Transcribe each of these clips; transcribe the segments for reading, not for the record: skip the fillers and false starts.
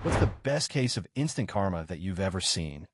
What's the best case of instant karma that you've ever seen?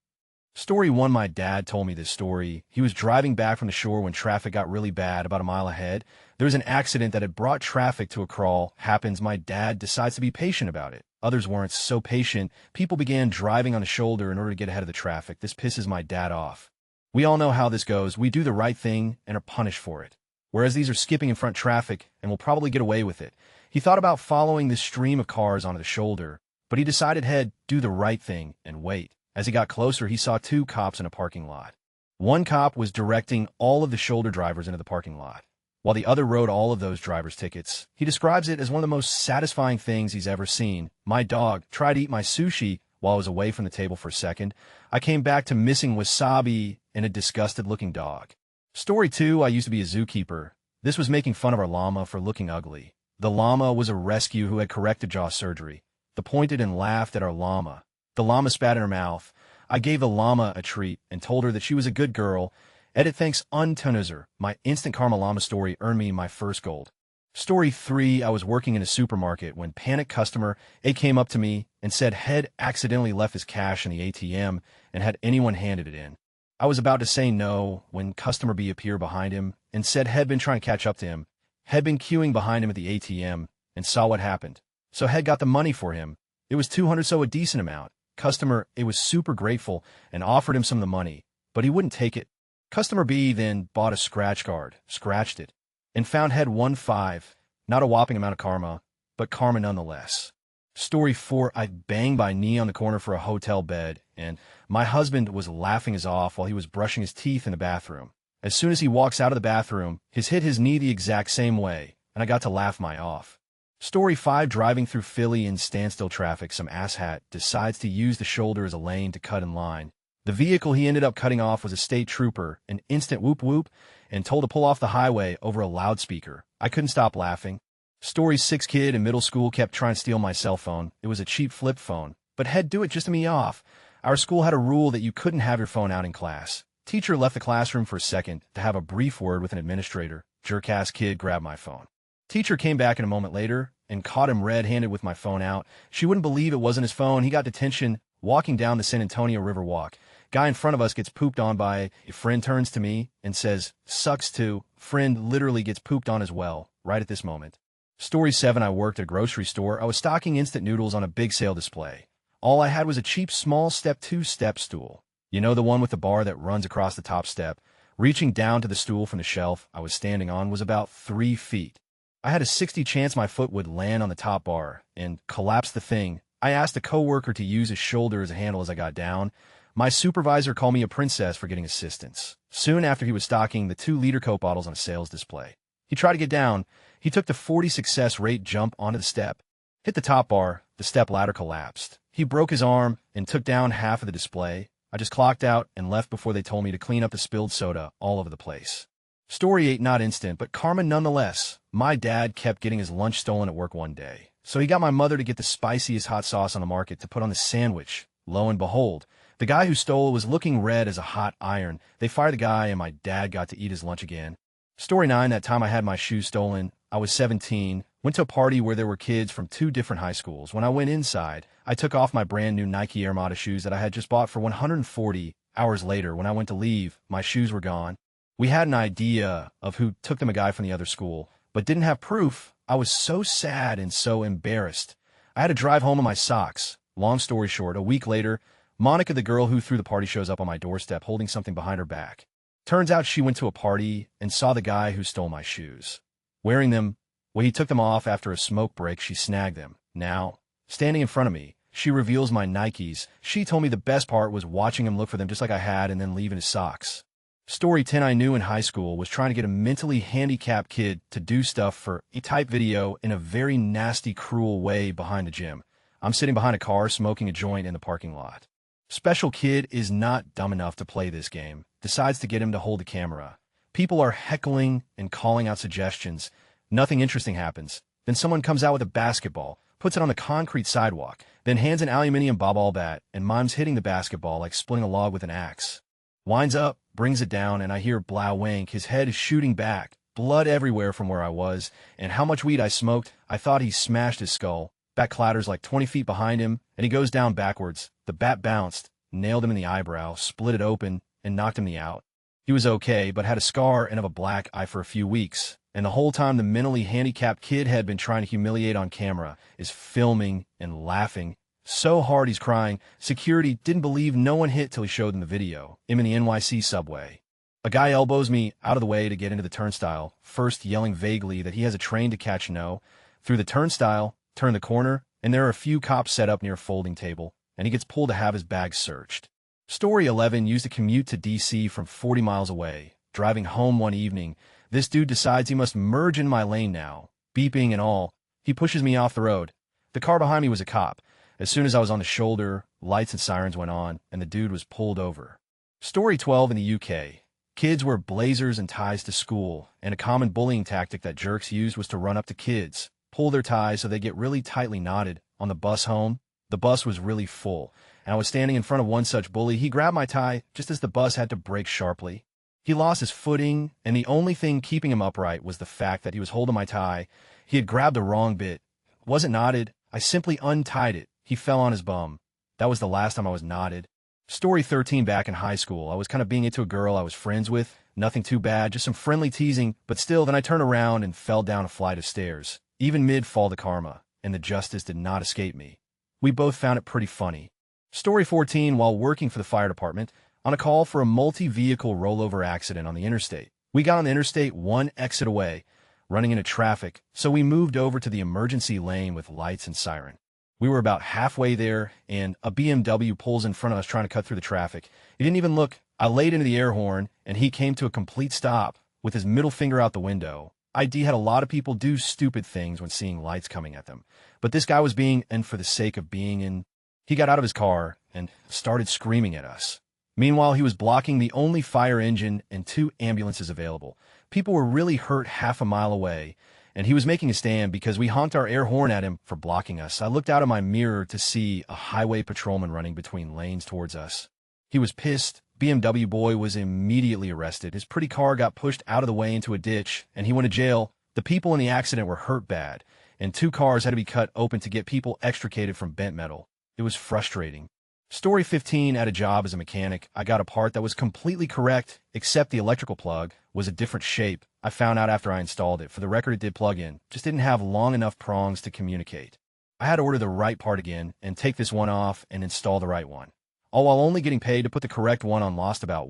Story 1. My dad told me this story. He was driving back from the shore when traffic got really bad about a mile ahead. There was an accident that had brought traffic to a crawl. Happens, my dad decides to be patient about it. Others weren't so patient. People began driving on the shoulder in order to get ahead of the traffic. This pisses my dad off. We all know how this goes. We do the right thing and are punished for it. Whereas these are skipping in front traffic and will probably get away with it. He thought about following this stream of cars onto the shoulder, but he decided he'd do the right thing and wait. As he got closer, he saw 2 cops in a parking lot. One cop was directing all of the shoulder drivers into the parking lot, while the other wrote all of those drivers' tickets. He describes it as one of the most satisfying things he's ever seen. My dog tried to eat my sushi while I was away from the table for a second. I came back to missing wasabi and a disgusted-looking dog. Story 2. I used to be a zookeeper. This was making fun of our llama for looking ugly. The llama was a rescue who had corrective jaw surgery. The pointed and laughed at our llama. The llama spat in her mouth. I gave the llama a treat and told her that she was a good girl. Edit thanks Untunuzer. My instant karma llama story earned me my first gold. Story 3. I was working in a supermarket when panicked customer A came up to me and said Head accidentally left his cash in the ATM and had anyone handed it in. I was about to say no when customer B appeared behind him and said Head been trying to catch up to him. Head been queuing behind him at the ATM and saw what happened. So Head got the money for him. It was 200, so a decent amount. Customer A was super grateful and offered him some of the money, but he wouldn't take it. Customer B then bought a scratch card, scratched it, and found Head won 5. Not a whopping amount of karma, but karma nonetheless. Story 4. I banged my knee on the corner for a hotel bed, and my husband was laughing his off while he was brushing his teeth in the bathroom. As soon as he walks out of the bathroom, he's hit his knee the exact same way, and I got to laugh my off. Story 5. Driving through Philly in standstill traffic, some asshat decides to use the shoulder as a lane to cut in line. The vehicle he ended up cutting off was a state trooper, an instant whoop whoop, and told to pull off the highway over a loudspeaker. I couldn't stop laughing. Story 6. Kid in middle school kept trying to steal my cell phone. It was a cheap flip phone, but Head do it just to me off. Our school had a rule that you couldn't have your phone out in class. Teacher left the classroom for a second to have a brief word with an administrator. Jerk-ass kid grabbed my phone. Teacher came back in a moment later and caught him red-handed with my phone out. She wouldn't believe it wasn't his phone. He got detention walking down the San Antonio River walk. Guy in front of us gets pooped on by a friend, turns to me and says, sucks too. Friend literally gets pooped on as well, right at this moment. Story 7. I worked at a grocery store. I was stocking instant noodles on a big sale display. All I had was a cheap small step 2-step stool. You know, the one with the bar that runs across the top step. Reaching down to the stool from the shelf I was standing on was about 3 feet. I had a 60 chance my foot would land on the top bar and collapse the thing. I asked a coworker to use his shoulder as a handle as I got down. My supervisor called me a princess for getting assistance. Soon after, he was stocking the 2-liter Coke bottles on a sales display. He tried to get down. He took the 40 success rate jump onto the step, hit the top bar, the step ladder collapsed. He broke his arm and took down half of the display. I just clocked out and left before they told me to clean up the spilled soda all over the place. Story 8. Not instant, but karma nonetheless. My dad kept getting his lunch stolen at work one day, so he got my mother to get the spiciest hot sauce on the market to put on the sandwich. Lo and behold, the guy who stole it was looking red as a hot iron. They fired the guy, and my dad got to eat his lunch again. Story 9. That time I had my shoes stolen. I was 17, went to a party where there were kids from 2 different high schools. When I went inside, I took off my brand new Nike Air Max shoes that I had just bought for $140. Hours later, when I went to leave, my shoes were gone. We had an idea of who took them, a guy from the other school, but didn't have proof. I was so sad and so embarrassed. I had to drive home in my socks. Long story short, a week later, Monica, the girl who threw the party, shows up on my doorstep holding something behind her back. Turns out she went to a party and saw the guy who stole my shoes wearing them. When he took them off after a smoke break, she snagged them. Now, standing in front of me, she reveals my Nikes. She told me the best part was watching him look for them just like I had and then leaving his socks. Story 10. I knew in high school was trying to get a mentally handicapped kid to do stuff for a type video in a very nasty, cruel way behind the gym. I'm sitting behind a car smoking a joint in the parking lot. Special kid is not dumb enough to play this game. Decides to get him to hold the camera. People are heckling and calling out suggestions. Nothing interesting happens. Then someone comes out with a basketball, puts it on the concrete sidewalk, then hands an aluminium ball bat and mimes hitting the basketball like splitting a log with an axe. Winds up, brings it down, and I hear blow wank. His head is shooting back, blood everywhere from where I was, and how much weed I smoked. I thought he smashed his skull, Bat clatters like 20 feet behind him, and he goes down backwards. The bat bounced, nailed him in the eyebrow, split it open, and knocked him out. He was okay, but had a scar and of a black eye for a few weeks. And the whole time the mentally handicapped kid had been trying to humiliate on camera is filming and laughing so hard he's crying. Security didn't believe no one hit till he showed them the video. Him in the NYC subway. A guy elbows me out of the way to get into the turnstile, first yelling vaguely that he has a train to catch. No. Through the turnstile, turn the corner, and there are a few cops set up near a folding table, and he gets pulled to have his bag searched. Story 11 used to commute to D.C. from 40 miles away. Driving home one evening, this dude decides he must merge in my lane now. Beeping and all, he pushes me off the road. The car behind me was a cop. As soon as I was on the shoulder, lights and sirens went on, and the dude was pulled over. Story 12 in the UK. Kids wear blazers and ties to school, and a common bullying tactic that jerks used was to run up to kids, pull their ties so they get really tightly knotted. On the bus home, the bus was really full, and I was standing in front of one such bully. He grabbed my tie just as the bus had to brake sharply. He lost his footing, and the only thing keeping him upright was the fact that he was holding my tie. He had grabbed the wrong bit. It wasn't knotted. I simply untied it. He fell on his bum. That was the last time I was knotted. Story 13 back in high school. I was kind of being into a girl I was friends with. Nothing too bad, just some friendly teasing, but still, then I turned around and fell down a flight of stairs. Even mid-fall to karma, and the justice did not escape me. We both found it pretty funny. Story 14, while working for the fire department, on a call for a multi-vehicle rollover accident on the interstate. We got on the interstate one exit away, running into traffic, so we moved over to the emergency lane with lights and siren. We were about halfway there, and a BMW pulls in front of us trying to cut through the traffic. He didn't even look. I laid into the air horn, and he came to a complete stop with his middle finger out the window. ID had a lot of people do stupid things when seeing lights coming at them, but this guy was being, and for the sake of being in, he got out of his car and started screaming at us. Meanwhile, he was blocking the only fire engine and 2 ambulances available. People were really hurt half a mile away, and he was making a stand because we honked our air horn at him for blocking us. I looked out of my mirror to see a highway patrolman running between lanes towards us. He was pissed. BMW boy was immediately arrested. His pretty car got pushed out of the way into a ditch, and he went to jail. The people in the accident were hurt bad, and 2 cars had to be cut open to get people extricated from bent metal. It was frustrating. Story 15, at a job as a mechanic, I got a part that was completely correct, except the electrical plug was a different shape. I found out after I installed it. For the record, it did plug in, just didn't have long enough prongs to communicate. I had to order the right part again and take this one off and install the right one. All while only getting paid to put the correct one on lost about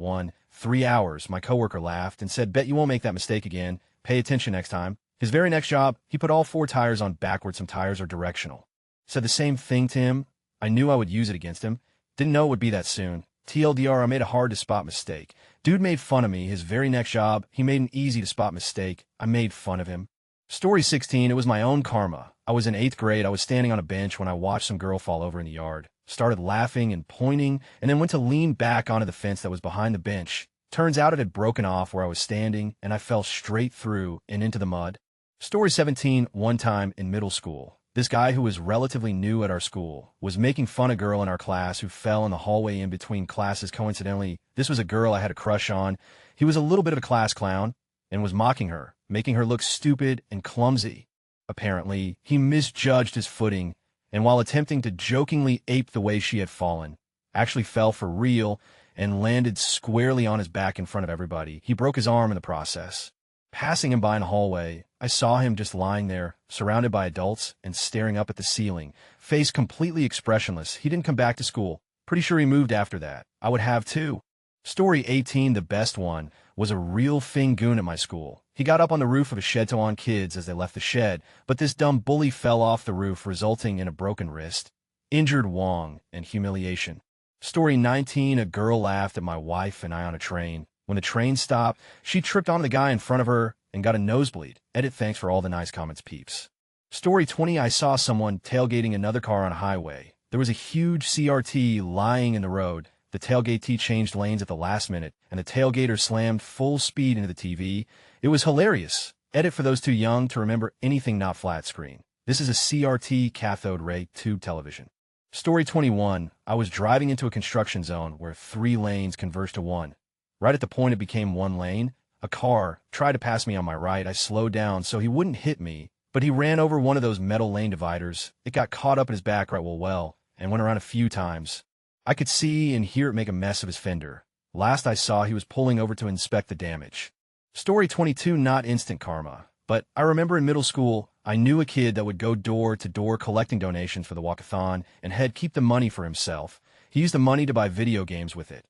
3 hours. My coworker laughed and said, "Bet you won't make that mistake again. Pay attention next time." His very next job, he put all 4 tires on backwards. Some tires are directional. Said the same thing to him. I knew I would use it against him. Didn't know it would be that soon. TLDR, I made a hard-to-spot mistake. Dude made fun of me. His very next job, he made an easy-to-spot mistake. I made fun of him. Story 16, it was my own karma. I was in 8th grade. I was standing on a bench when I watched some girl fall over in the yard. Started laughing and pointing, and then went to lean back onto the fence that was behind the bench. Turns out it had broken off where I was standing, and I fell straight through and into the mud. Story 17, one time in middle school. This guy who was relatively new at our school was making fun of a girl in our class who fell in the hallway in between classes. Coincidentally, this was a girl I had a crush on. He was a little bit of a class clown and was mocking her, making her look stupid and clumsy. Apparently, he misjudged his footing, and while attempting to jokingly ape the way she had fallen, actually fell for real and landed squarely on his back in front of everybody. He broke his arm in the process. Passing him by in the hallway, I saw him just lying there, surrounded by adults and staring up at the ceiling, face completely expressionless. He didn't come back to school. Pretty sure he moved after that. I would have too. Story 18, the best one, was a real thing goon at my school. He got up on the roof of a shed to on kids as they left the shed, but this dumb bully fell off the roof, resulting in a broken wrist, injured Wong, and humiliation. Story 19, a girl laughed at my wife and I on a train. When the train stopped, she tripped on the guy in front of her and got a nosebleed. Edit, thanks for all the nice comments, peeps. Story 20, I saw someone tailgating another car on a highway. There was a huge CRT lying in the road. The tailgatee changed lanes at the last minute, and the tailgater slammed full speed into the TV. It was hilarious. Edit, for those too young to remember anything not flat screen. This is a CRT cathode ray tube television. Story 21, I was driving into a construction zone where 3 lanes converged to 1. Right at the point it became 1 lane, a car tried to pass me on my right. I slowed down so he wouldn't hit me, But he ran over one of those metal lane dividers. It got caught up in his back right well, and went around a few times. I could see and hear it make a mess of his fender. Last I saw, he was pulling over to inspect the damage. Story 22, not instant karma. But I remember in middle school, I knew a kid that would go door to door collecting donations for the walkathon and had keep the money for himself. He used the money to buy video games with it.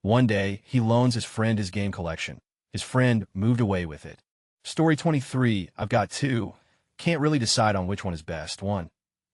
One day, he loans his friend his game collection. His friend moved away with it. Story 23, I've got two. Can't really decide on which one is best. 1.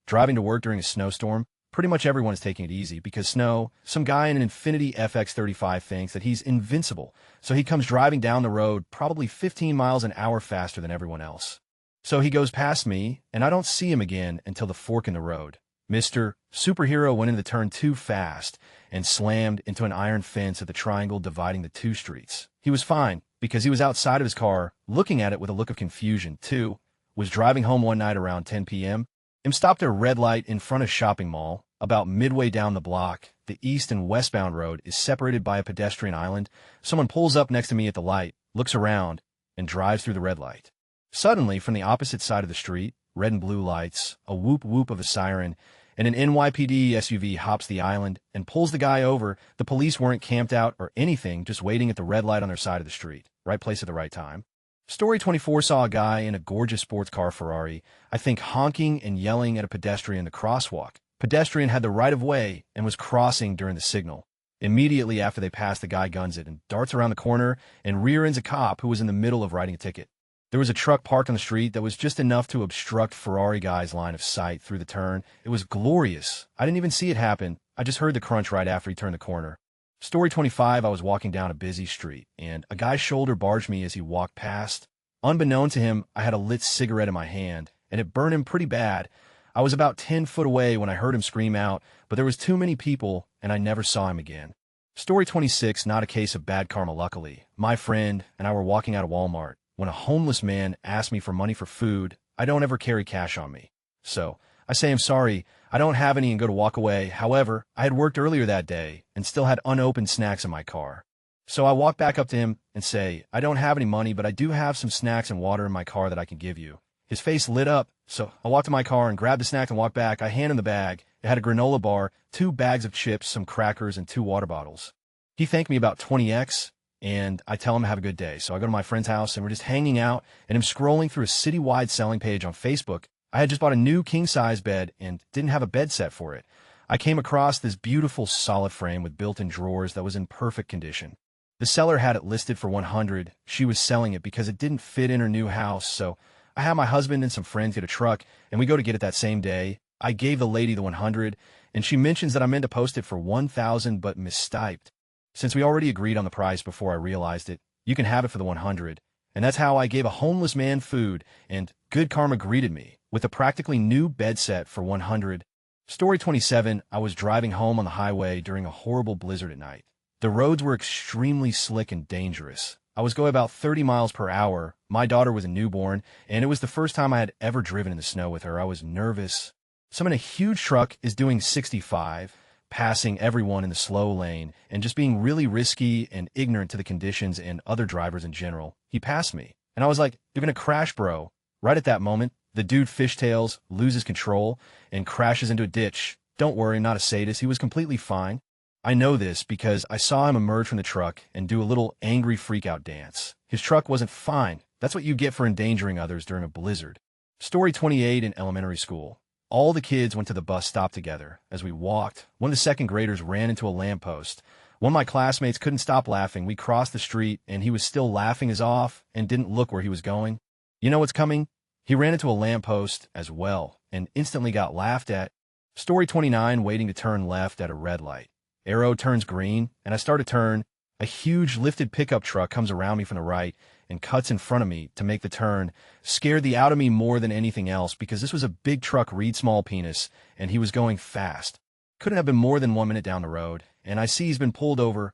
Driving to work during a snowstorm. Pretty much everyone is taking it easy because snow. Some guy in an Infiniti FX35 thinks that he's invincible, so he comes driving down the road probably 15 miles an hour faster than everyone else. So he goes past me, and I don't see him again until the fork in the road. Mr. Superhero went into the turn too fast and slammed into an iron fence at the triangle dividing the two streets. He was fine because he was outside of his car looking at it with a look of confusion. 2. Was driving home one night around 10 p.m. I'm stopped at a red light in front of a shopping mall. About midway down the block, the east and westbound road is separated by a pedestrian island. Someone pulls up next to me at the light, looks around, and drives through the red light. Suddenly, from the opposite side of the street, red and blue lights, a whoop-whoop of a siren, and an NYPD SUV hops the island and pulls the guy over. The police weren't camped out or anything, just waiting at the red light on their side of the street. Right place at the right time. Story 24 saw a guy in a gorgeous sports car Ferrari, I think honking and yelling at a pedestrian in the crosswalk. Pedestrian had the right of way and was crossing during the signal. Immediately after they passed, the guy guns it and darts around the corner and rear-ends a cop who was in the middle of writing a ticket. There was a truck parked on the street that was just enough to obstruct Ferrari guy's line of sight through the turn. It was glorious. I didn't even see it happen. I just heard the crunch right after he turned the corner. Story 25, I was walking down a busy street, and a guy's shoulder barged me as he walked past. Unbeknown to him, I had a lit cigarette in my hand, and it burned him pretty bad. I was about 10 foot away when I heard him scream out, but there was too many people, and I never saw him again. Story 26, not a case of bad karma luckily. My friend and I were walking out of Walmart when a homeless man asked me for money for food. I don't ever carry cash on me. So, I say I'm sorry, I don't have any and go to walk away. However, I had worked earlier that day and still had unopened snacks in my car. So I walk back up to him and say, I don't have any money, but I do have some snacks and water in my car that I can give you. His face lit up, so I walked to my car and grabbed the snack and walked back. I hand him the bag. It had a granola bar, 2 bags of chips, some crackers, and 2 water bottles. He thanked me about 20x, and I tell him to have a good day. So I go to my friend's house, and we're just hanging out, and I'm scrolling through a citywide selling page on Facebook. I had just bought a new king-size bed and didn't have a bed set for it. I came across this beautiful solid frame with built-in drawers that was in perfect condition. The seller had it listed for $100. She was selling it because it didn't fit in her new house, so I had my husband and some friends get a truck, and we go to get it that same day. I gave the lady the $100, and she mentions that I meant to post it for $1,000 but mistyped. Since we already agreed on the price before I realized it, you can have it for the $100. And that's how I gave a homeless man food, and good karma greeted me with a practically new bed set for $100. Story 27, I was driving home on the highway during a horrible blizzard at night. The roads were extremely slick and dangerous. I was going about 30 miles per hour. My daughter was a newborn, and it was the first time I had ever driven in the snow with her. I was nervous. Someone in a huge truck is doing 65, passing everyone in the slow lane, and just being really risky and ignorant to the conditions and other drivers in general. He passed me, and I was like, "You're gonna crash, bro." Right at that moment, the dude fishtails, loses control, and crashes into a ditch. Don't worry, not a sadist. He was completely fine. I know this because I saw him emerge from the truck and do a little angry freak-out dance. His truck wasn't fine. That's what you get for endangering others during a blizzard. Story 28 in elementary school. All the kids went to the bus stop together. As we walked, one of the second graders ran into a lamppost. One of my classmates couldn't stop laughing. We crossed the street, and he was still laughing his off and didn't look where he was going. You know what's coming? He ran into a lamppost as well and instantly got laughed at. Story 29, waiting to turn left at a red light. Arrow turns green, and I start to turn. A huge lifted pickup truck comes around me from the right and cuts in front of me to make the turn. Scared the out of me more than anything else because this was a big truck, read small penis, and he was going fast. Couldn't have been more than 1 minute down the road, and I see he's been pulled over.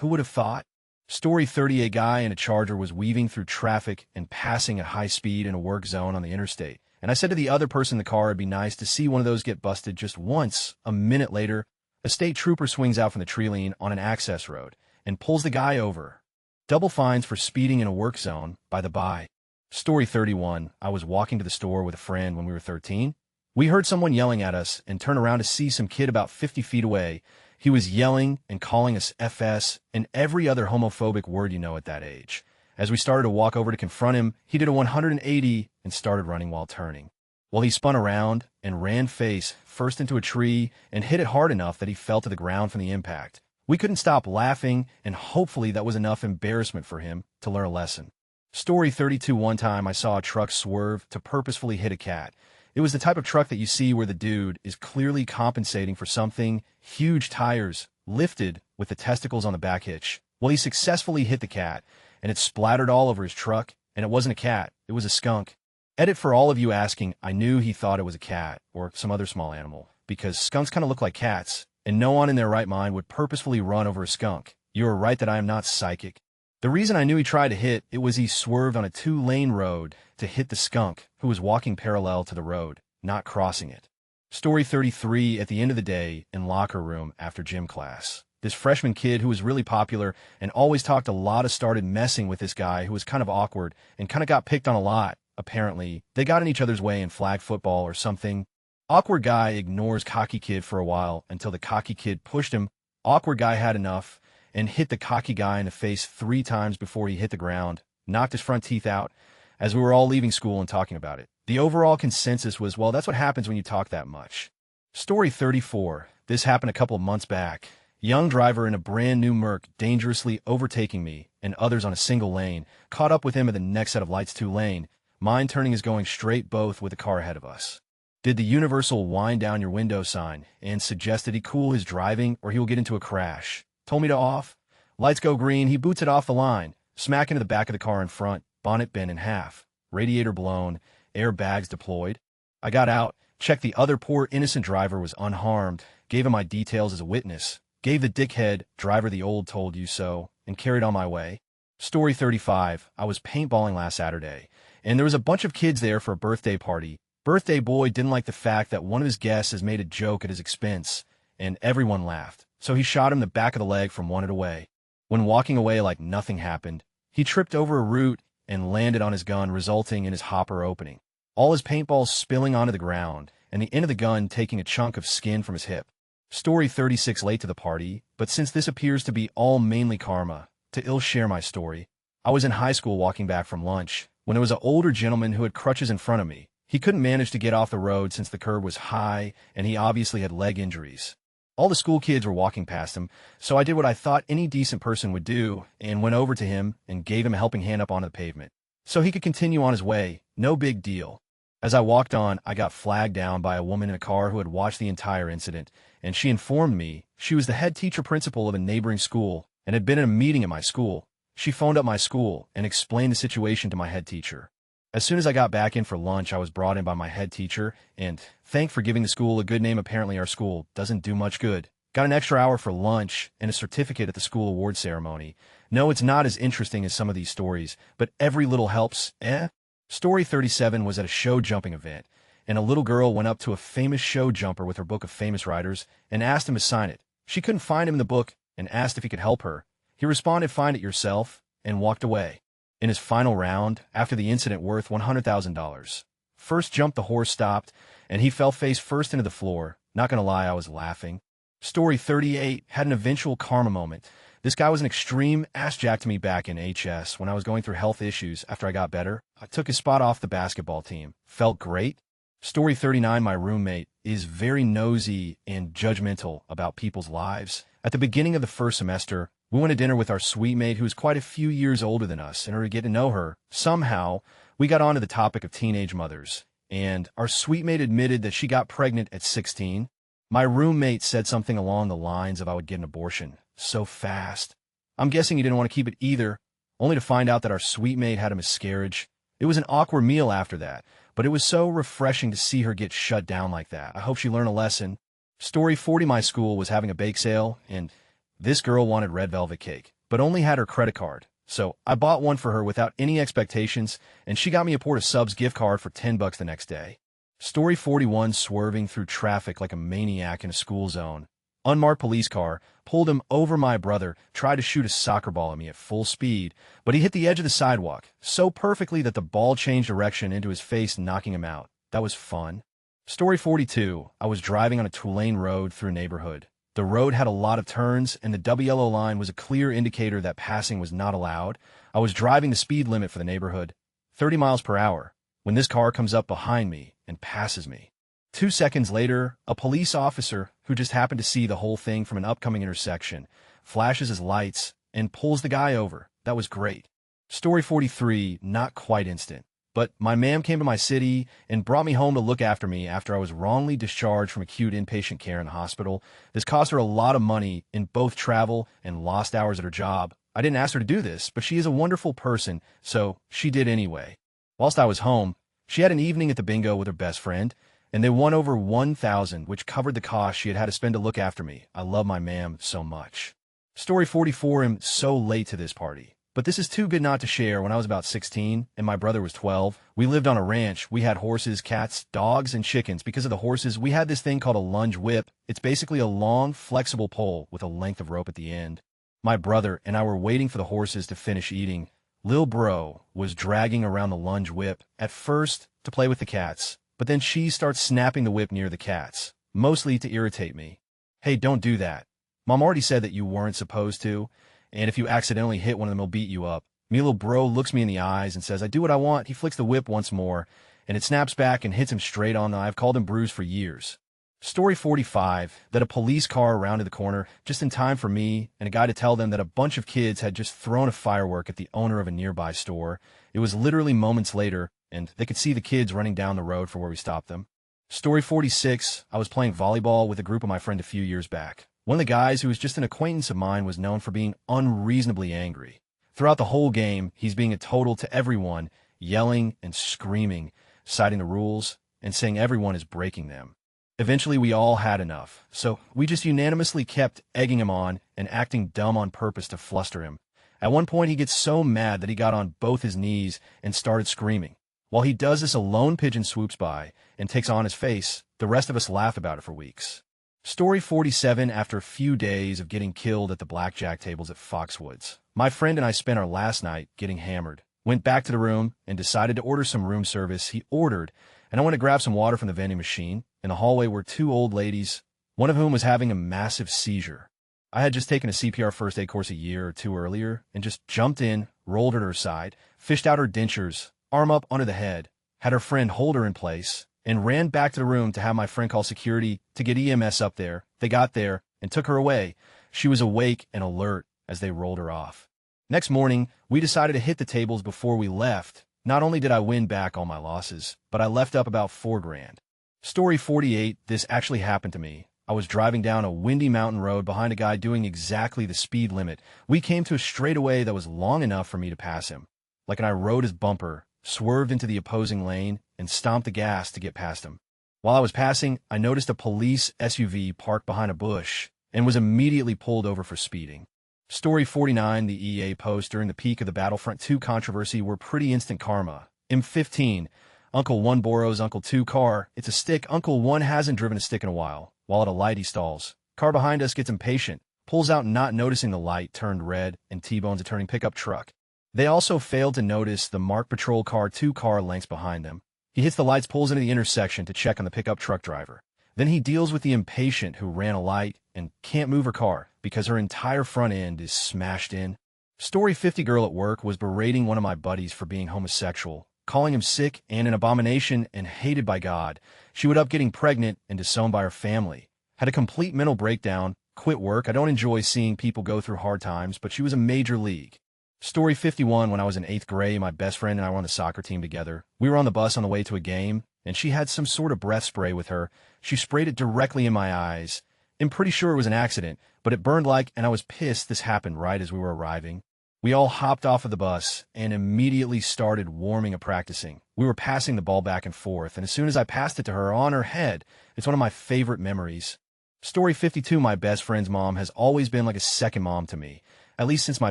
Who would have thought? Story 30, a guy in a Charger was weaving through traffic and passing at high speed in a work zone on the interstate. And I said to the other person in the car, it'd be nice to see one of those get busted just once. A minute later, a state trooper swings out from the tree lane on an access road and pulls the guy over. Double fines for speeding in a work zone, by the by. Story 31. I was walking to the store with a friend when we were 13. We heard someone yelling at us and turned around to see some kid about 50 feet away. He was yelling and calling us FS and every other homophobic word you know at that age. As we started to walk over to confront him, he did a 180 and started running while turning. Well, he spun around and ran face first into a tree and hit it hard enough that he fell to the ground from the impact. We couldn't stop laughing, and hopefully that was enough embarrassment for him to learn a lesson. Story 32. One time I saw a truck swerve to purposefully hit a cat. It was the type of truck that you see where the dude is clearly compensating for something, huge tires, lifted with the testicles on the back hitch. Well, he successfully hit the cat, and it splattered all over his truck, and it wasn't a cat, it was a skunk. Edit for all of you asking, I knew he thought it was a cat or some other small animal, because skunks kind of look like cats, and no one in their right mind would purposefully run over a skunk. You are right that I am not psychic. The reason I knew he tried to hit it was he swerved on a 2-lane road to hit the skunk, who was walking parallel to the road, not crossing it. Story 33. At the end of the day, in locker room after gym class, this freshman kid who was really popular and always talked a lot started messing with this guy who was kind of awkward and kind of got picked on a lot. Apparently, they got in each other's way in flag football or something. Awkward guy ignores cocky kid for a while until the cocky kid pushed him. Awkward guy had enough and hit the cocky guy in the face 3 times before he hit the ground, knocked his front teeth out, as we were all leaving school and talking about it. The overall consensus was, well, that's what happens when you talk that much. Story 34. This happened a couple of months back. Young driver in a brand new Merc dangerously overtaking me and others on a single lane, caught up with him at the next set of lights 2-lane. Mine turning is going straight both with the car ahead of us. Did the universal wind down your window sign and suggested he cool his driving or he will get into a crash. Told me to off. Lights go green, he boots it off the line, smack into the back of the car in front, bonnet bent in half, radiator blown, airbags deployed. I got out, checked the other poor innocent driver was unharmed, gave him my details as a witness, gave the dickhead driver the old told you so, and carried on my way. Story 35. I was paintballing last Saturday, and there was a bunch of kids there for a birthday party. Birthday boy didn't like the fact that one of his guests has made a joke at his expense, and everyone laughed. So he shot him in the back of the leg from one away. When walking away like nothing happened, he tripped over a root and landed on his gun, resulting in his hopper opening. All his paintballs spilling onto the ground, and the end of the gun taking a chunk of skin from his hip. Story 36. Late to the party, but since this appears to be all mainly karma, to ill-share my story, I was in high school walking back from lunch, when there was an older gentleman who had crutches in front of me. He couldn't manage to get off the road since the curb was high, and he obviously had leg injuries. All the school kids were walking past him, so I did what I thought any decent person would do and went over to him and gave him a helping hand up onto the pavement, so he could continue on his way. No big deal. As I walked on, I got flagged down by a woman in a car who had watched the entire incident, and she informed me she was the head teacher principal of a neighboring school and had been in a meeting at my school. She phoned up my school and explained the situation to my head teacher. As soon as I got back in for lunch, I was brought in by my head teacher, and thanked for giving the school a good name. Apparently our school doesn't do much good. Got an extra hour for lunch and a certificate at the school award ceremony. No, it's not as interesting as some of these stories, but every little helps, eh? Story 37 was at a show jumping event, and a little girl went up to a famous show jumper with her book of famous writers and asked him to sign it. She couldn't find him in the book and asked if he could help her. He responded, "Find it yourself," and walked away. In his final round, after the incident worth $100,000. First jump, the horse stopped, and he fell face first into the floor. Not gonna lie, I was laughing. Story 38 had an eventual karma moment. This guy was an extreme ass-jack to me back in HS when I was going through health issues. After I got better, I took his spot off the basketball team. Felt great. Story 39, my roommate is very nosy and judgmental about people's lives. At the beginning of the first semester, we went to dinner with our suite mate who is quite a few years older than us. In order to get to know her, somehow, we got onto the topic of teenage mothers, and our suite mate admitted that she got pregnant at 16. My roommate said something along the lines of I would get an abortion so fast. I'm guessing he didn't want to keep it either, only to find out that our suite mate had a miscarriage. It was an awkward meal after that, but it was so refreshing to see her get shut down like that. I hope she learned a lesson. Story 40, my school was having a bake sale, and this girl wanted red velvet cake, but only had her credit card. So I bought one for her without any expectations, and she got me a Port of Subs gift card for $10 the next day. Story 41, swerving through traffic like a maniac in a school zone. Unmarked police car pulled him over. My brother tried to shoot a soccer ball at me at full speed, but he hit the edge of the sidewalk so perfectly that the ball changed direction into his face, knocking him out. That was fun. Story 42. I was driving on a two-lane road through a neighborhood. The road had a lot of turns, and the double yellow line was a clear indicator that passing was not allowed. I was driving the speed limit for the neighborhood, 30 miles per hour, when this car comes up behind me and passes me. 2 seconds later, a police officer, who just happened to see the whole thing from an upcoming intersection, flashes his lights and pulls the guy over. That was great. Story 43, not quite instant, but my mom came to my city and brought me home to look after me after I was wrongly discharged from acute inpatient care in the hospital. This cost her a lot of money in both travel and lost hours at her job. I didn't ask her to do this, but she is a wonderful person, so she did anyway. Whilst I was home, she had an evening at the bingo with her best friend, and they won over $1,000, which covered the cost she had to spend to look after me. I love my ma'am so much. Story 44, I'm so late to this party, but this is too good not to share. When I was about 16 and my brother was 12, we lived on a ranch. We had horses, cats, dogs, and chickens. Because of the horses, we had this thing called a lunge whip. It's basically a long, flexible pole with a length of rope at the end. My brother and I were waiting for the horses to finish eating. Lil Bro was dragging around the lunge whip, at first to play with the cats, but then she starts snapping the whip near the cats, mostly to irritate me. Hey, don't do that. Mom already said that you weren't supposed to, and if you accidentally hit one of them, he'll beat you up. Me Lil Bro looks me in the eyes and says, I do what I want. He flicks the whip once more, and it snaps back and hits him straight on the eye. I've called him Bruce for years. Story 45, that a police car rounded the corner just in time for me and a guy to tell them that a bunch of kids had just thrown a firework at the owner of a nearby store. It was literally moments later, and they could see the kids running down the road for where we stopped them. Story 46, I was playing volleyball with a group of my friend a few years back. One of the guys, who was just an acquaintance of mine, was known for being unreasonably angry. Throughout the whole game, he's being a total to everyone, yelling and screaming, citing the rules, and saying everyone is breaking them. Eventually, we all had enough, so we just unanimously kept egging him on and acting dumb on purpose to fluster him. At one point, he gets so mad that he got on both his knees and started screaming. While he does this, a lone pigeon swoops by and takes on his face. The rest of us laugh about it for weeks. Story 47, after a few days of getting killed at the blackjack tables at Foxwoods, my friend and I spent our last night getting hammered. Went back to the room and decided to order some room service. He ordered, and I went to grab some water from the vending machine. In the hallway were two old ladies, one of whom was having a massive seizure. I had just taken a CPR first aid course a year or two earlier and just jumped in, rolled at her side, fished out her dentures, arm up under the head, had her friend hold her in place, and ran back to the room to have my friend call security to get EMS up there. They got there and took her away. She was awake and alert as they rolled her off. Next morning, we decided to hit the tables before we left. Not only did I win back all my losses, but I left up about $4,000. Story 48, this actually happened to me. I was driving down a windy mountain road behind a guy doing exactly the speed limit. We came to a straightaway that was long enough for me to pass him. I rode his bumper, swerved into the opposing lane, and stomped the gas to get past him. While I was passing, I noticed a police SUV parked behind a bush and was immediately pulled over for speeding. Story 49, the EA posts during the peak of the Battlefront 2 controversy were pretty instant karma. M15, Uncle 1 borrows Uncle 2 car. It's a stick. Uncle 1 hasn't driven a stick in a while. While at a light, he stalls. Car behind us gets impatient, pulls out not noticing the light turned red, and T-bones a turning pickup truck. They also failed to notice the marked patrol car 2 car lengths behind them. He hits the lights, pulls into the intersection to check on the pickup truck driver. Then he deals with the impatient who ran a light and can't move her car because her entire front end is smashed in. Story 50, girl at work was berating one of my buddies for being homosexual, calling him sick and an abomination and hated by God. She would up getting pregnant and disowned by her family. Had a complete mental breakdown, quit work. I don't enjoy seeing people go through hard times, but she was a major league. Story 51, when I was in 8th grade, my best friend and I were on the soccer team together. We were on the bus on the way to a game, and she had some sort of breath spray with her. She sprayed it directly in my eyes. I'm pretty sure it was an accident, but it burned and I was pissed this happened right as we were arriving. We all hopped off of the bus and immediately started warming and practicing. We were passing the ball back and forth, and as soon as I passed it to her on her head, it's one of my favorite memories. Story 52, my best friend's mom has always been like a second mom to me, at least since my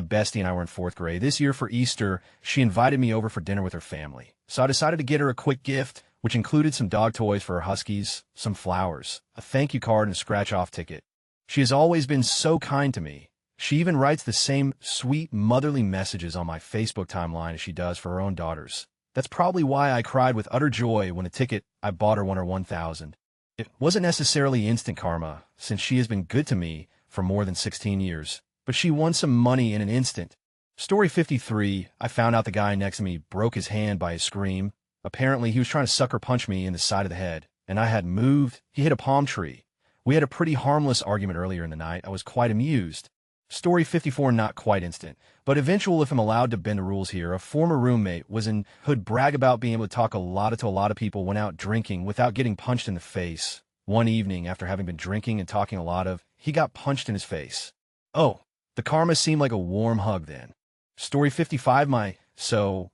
bestie and I were in 4th grade. This year for Easter, she invited me over for dinner with her family. So I decided to get her a quick gift, which included some dog toys for her huskies, some flowers, a thank you card, and a scratch-off ticket. She has always been so kind to me. She even writes the same sweet motherly messages on my Facebook timeline as she does for her own daughters. That's probably why I cried with utter joy when a ticket I bought her won her 1,000. It wasn't necessarily instant karma, since she has been good to me for more than 16 years, but she won some money in an instant. Story 53, I found out the guy next to me broke his hand by a scream. Apparently, he was trying to sucker punch me in the side of the head, and I hadn't moved. He hit a palm tree. We had a pretty harmless argument earlier in the night. I was quite amused. Story 54, not quite instant, but eventual if I'm allowed to bend the rules here. A former roommate was in who'd brag about being able to talk a lot to a lot of people when out drinking without getting punched in the face. One evening, after having been drinking and talking a lot he got punched in his face. Oh, the karma seemed like a warm hug then. Story 55, my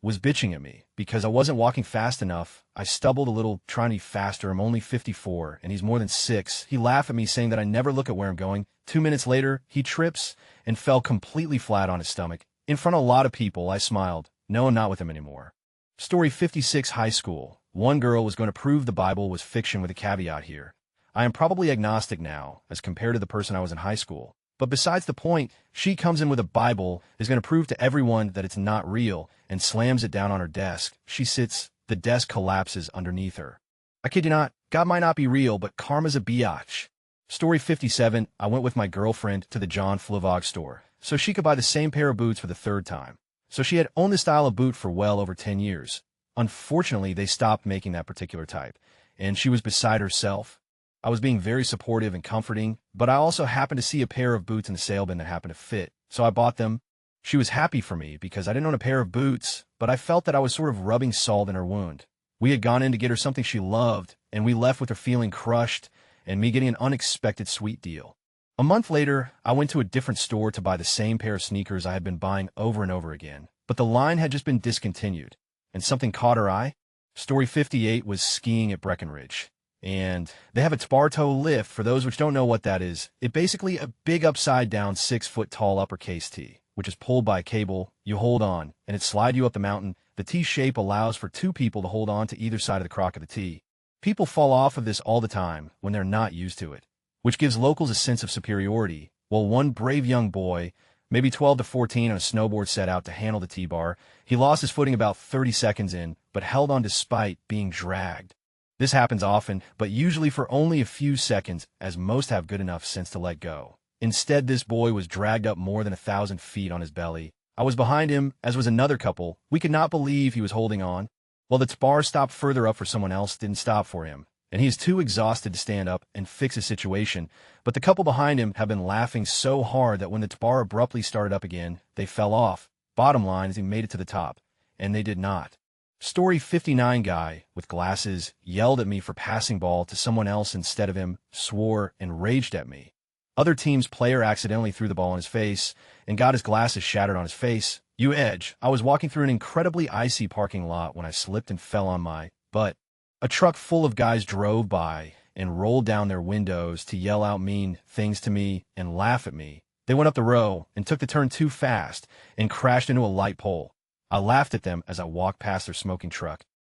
was bitching at me because I wasn't walking fast enough. I stumbled a little trying to be faster. I'm only 54 and he's more than 6. He laughed at me saying that I never look at where I'm going. 2 minutes later, he trips and fell completely flat on his stomach. In front of a lot of people, I smiled. No, I'm not with him anymore. Story 56, high school. One girl was going to prove the Bible was fiction with a caveat here. I am probably agnostic now as compared to the person I was in high school. But besides the point, she comes in with a Bible, is going to prove to everyone that it's not real, and slams it down on her desk. She sits, the desk collapses underneath her. I kid you not, God might not be real, but karma's a biatch. Story 57, I went with my girlfriend to the John Flavog store, so she could buy the same pair of boots for the 3rd time. So she had owned the style of boot for well over 10 years. Unfortunately, they stopped making that particular type, and she was beside herself. I was being very supportive and comforting, but I also happened to see a pair of boots in the sale bin that happened to fit, so I bought them. She was happy for me because I didn't own a pair of boots, but I felt that I was sort of rubbing salt in her wound. We had gone in to get her something she loved, and we left with her feeling crushed and me getting an unexpected sweet deal. A month later, I went to a different store to buy the same pair of sneakers I had been buying over and over again, but the line had just been discontinued, and something caught her eye. Story 58 was skiing at Breckenridge. And they have a Sparto lift. For those which don't know what that is, it's basically a big upside-down 6-foot-tall uppercase T, which is pulled by a cable. You hold on, and it slides you up the mountain. The T shape allows for 2 people to hold on to either side of the crock of the T. People fall off of this all the time when they're not used to it, which gives locals a sense of superiority. While one brave young boy, maybe 12 to 14, on a snowboard set out to handle the T-bar, he lost his footing about 30 seconds in, but held on despite being dragged. This happens often, but usually for only a few seconds, as most have good enough sense to let go. Instead, this boy was dragged up more than 1,000 feet on his belly. I was behind him, as was another couple. We could not believe he was holding on. While the bar stopped further up for someone else, didn't stop for him, and he is too exhausted to stand up and fix his situation. But the couple behind him have been laughing so hard that when the bar abruptly started up again, they fell off. Bottom line is he made it to the top, and they did not. Story 59, guy with glasses yelled at me for passing ball to someone else instead of him, swore, and raged at me. Other team's player accidentally threw the ball in his face and got his glasses shattered on his face. You edge. I was walking through an incredibly icy parking lot when I slipped and fell on my butt. A truck full of guys drove by and rolled down their windows to yell out mean things to me and laugh at me. They went up the row and took the turn too fast and crashed into a light pole. I laughed at them as I walked past their smoking truck.